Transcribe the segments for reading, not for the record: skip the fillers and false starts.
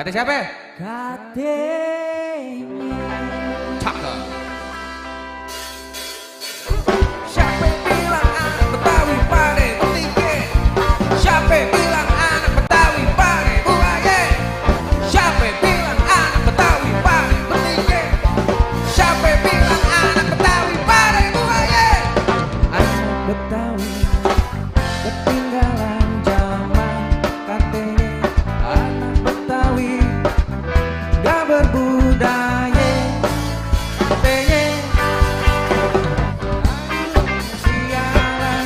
Kata siapa? Katanya. Cakep. Siapa bilang anak Betawi pada tinggi? Siapa bilang anak Betawi pada buaya? Siapa bilang anak Betawi pada tinggi? Siapa bilang anak Betawi pada buaya? Anak Betawi ketinggalan zaman, katanya anak Betawi gak berbudaya, katanya sialan.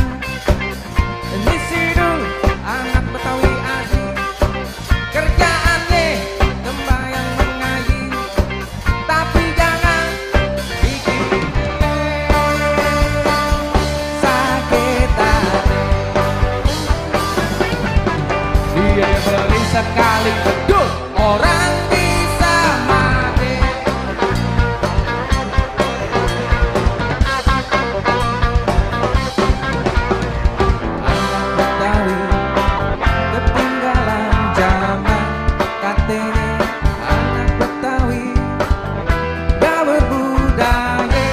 Ini sidul anak Betawi asli, kerjaannya sembahyang mengaji, tapi jangan bikin sakit hati. Dia beri sekali betul orang bisa mati. Anak Betawi ketinggalan zaman, katanya anak Betawi gak berbudaya,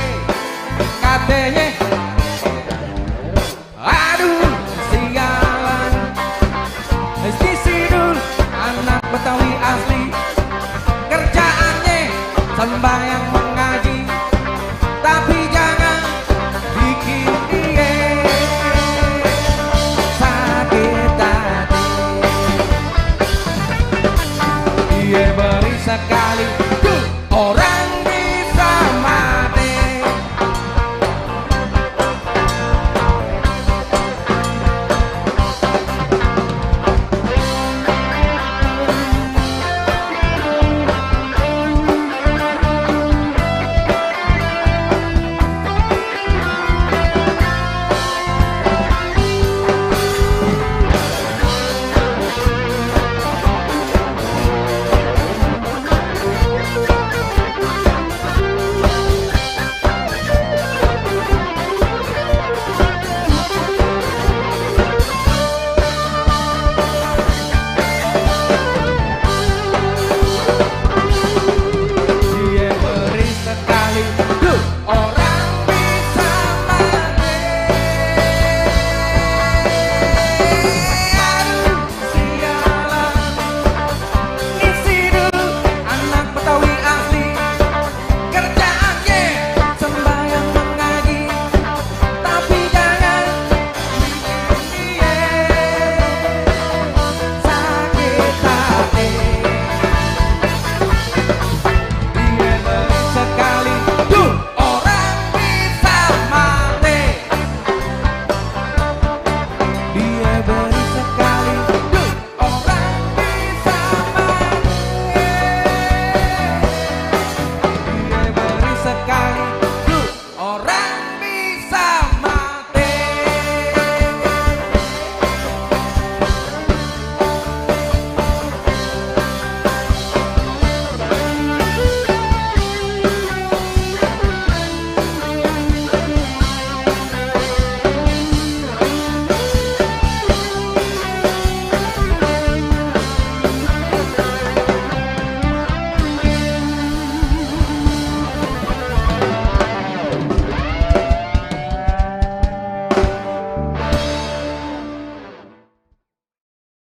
Katanya, aduh sialan. Mesti sidul anak Betawi asli, kerjaannya sembahyang mengaji, tapi jangan bikin dia sakit hati. dia beri sekali betul orang